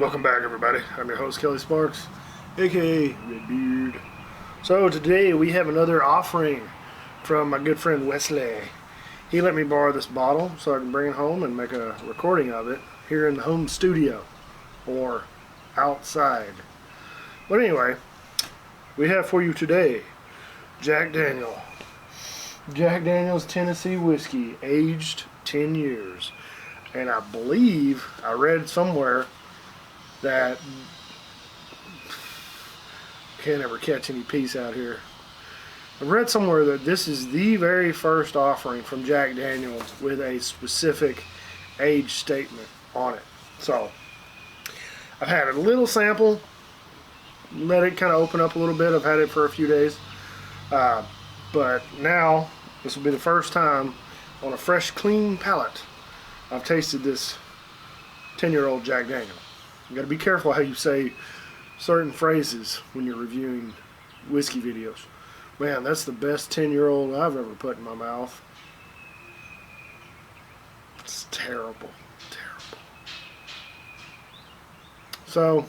Welcome back, everybody. I'm your host, Kelly Sparks, aka Redbeard. So today we have another offering from my good friend Wesley. He let me borrow this bottle so I can bring it home and make a recording of it here in the home studio or outside. But anyway, we have for you today Jack Daniel's Tennessee Whiskey, aged 10 years. And I believe I read somewhere that can't ever catch any peace out here. I read somewhere that this is the very first offering from Jack Daniel's with a specific age statement on it. So I've had a little sample, let it kind of open up a little bit. I've had it for a few days, but now this will be the first time on a fresh, clean palate I've tasted this 10-year-old Jack Daniel. You got to be careful how you say certain phrases when you're reviewing whiskey videos. Man, that's the best 10-year-old I've ever put in my mouth. It's terrible, terrible. So,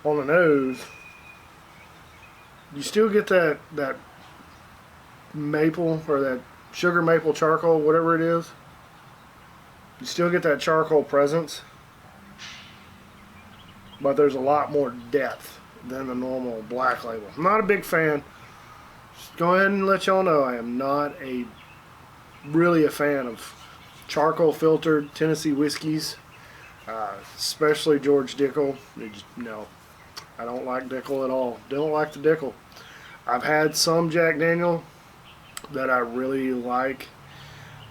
on the nose, you still get that maple or that sugar maple charcoal, whatever it is. You still get that charcoal presence, but there's a lot more depth than the normal black label. I'm not a big fan. Just go ahead and let y'all know I am not really a fan of charcoal filtered Tennessee whiskeys, especially George Dickel. No, I don't like Dickel at all. Don't like the Dickel. I've had some Jack Daniel that I really like.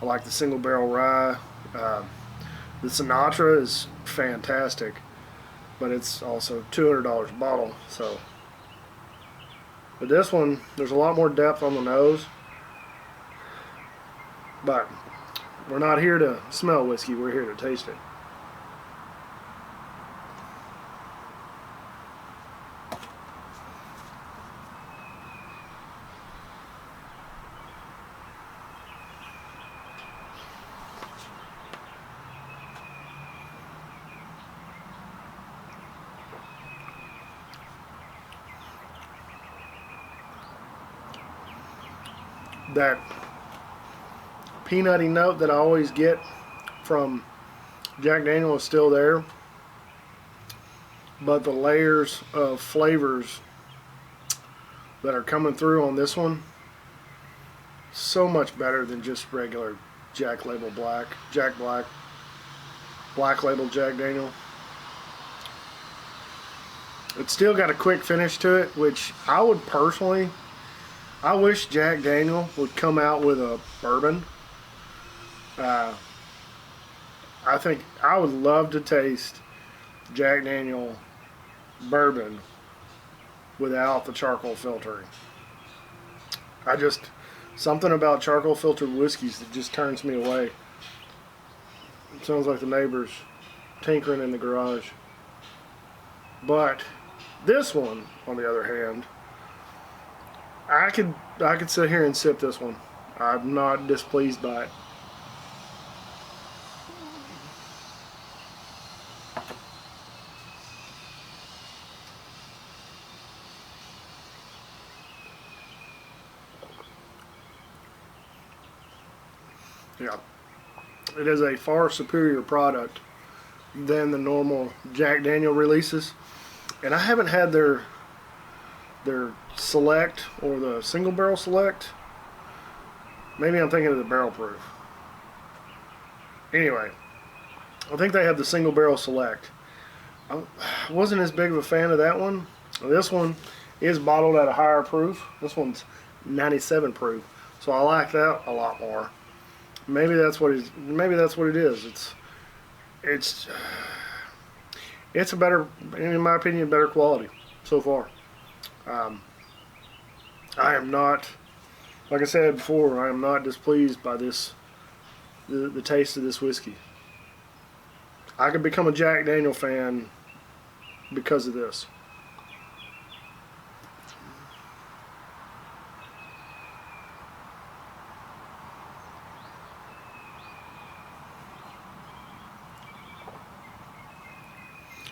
I like the single barrel rye. The Sinatra is fantastic, but it's also $200 a bottle. So, but this one, there's a lot more depth on the nose. But we're not here to smell whiskey, we're here to taste it. That peanutty note that I always get from Jack Daniel is still there, but the layers of flavors that are coming through on this one, so much better than just regular Jack Black Label Jack Daniel. It's still got a quick finish to it, which I wish Jack Daniel would come out with a bourbon. I think I would love to taste Jack Daniel bourbon without the charcoal filtering. Something about charcoal filtered whiskeys that just turns me away. It sounds like the neighbors tinkering in the garage. But this one, on the other hand, I could sit here and sip this one. I'm not displeased by it. Yeah, it is a far superior product than the normal Jack Daniel releases, and I haven't had their select or the single barrel select. Maybe I'm thinking of the barrel proof. Anyway, I think they have the single barrel select. I wasn't as big of a fan of that one. This one is bottled at a higher proof. This one's 97 proof, so I like that a lot more. Maybe that's what it is. It's a better, in my opinion, better quality so far. I am not, like I said before, I am not displeased by the taste of this whiskey. I could become a Jack Daniel fan because of this.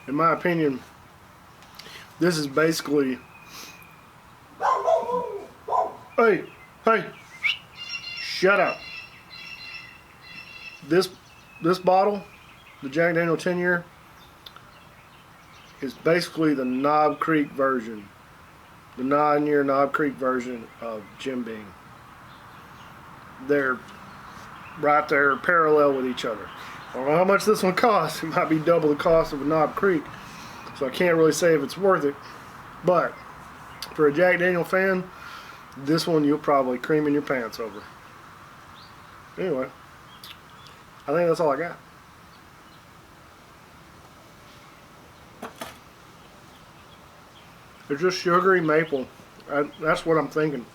in my opinion, this is basically, hey, shut up. This bottle, the Jack Daniel 10-year, is basically the Knob Creek version, the 9-year Knob Creek version of Jim Beam. They're right there parallel with each other. I don't know how much this one costs. It might be double the cost of a Knob Creek, so I can't really say if it's worth it. But for a Jack Daniel fan, this one you'll probably cream in your pants over. Anyway, I think that's all I got. It's just sugary maple. That's what I'm thinking.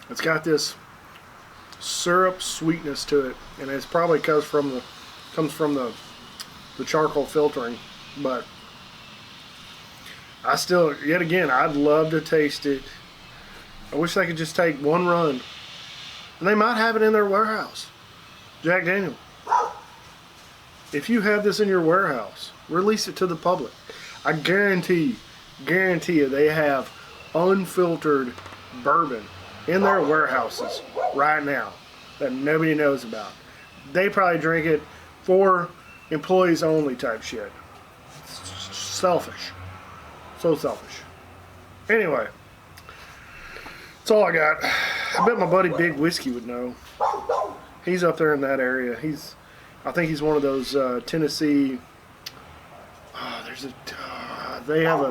It's got this syrup sweetness to it, and it's probably comes from the charcoal filtering. But I still, yet again, I'd love to taste it. I wish they could just take one run, and they might have it in their warehouse. Jack Daniel, if you have this in your warehouse, release it to the public. I guarantee you they have unfiltered bourbon in their warehouses right now that nobody knows about. They probably drink it for employees only type shit. Selfish. So selfish. Anyway, that's all I got. I bet my buddy Big Whiskey would know. He's up there in that area. I think he's one of those Tennessee. They have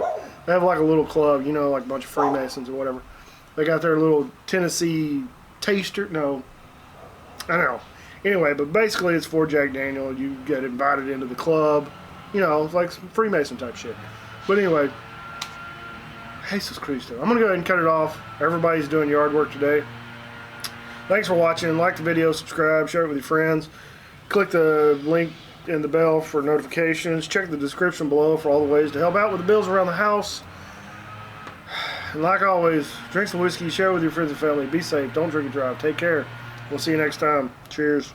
like a little club, you know, like a bunch of Freemasons or whatever. They got their little Tennessee taster. No, I don't know. Anyway, but basically it's for Jack Daniel. You get invited into the club. You know, it's like some Freemason type shit. But anyway, Jesus Christo. I'm going to go ahead and cut it off. Everybody's doing yard work today. Thanks for watching. Like the video, subscribe, share it with your friends. Click the link and the bell for notifications. Check the description below for all the ways to help out with the bills around the house. And like always, drink some whiskey, share with your friends and family. Be safe. Don't drink and drive. Take care. We'll see you next time. Cheers.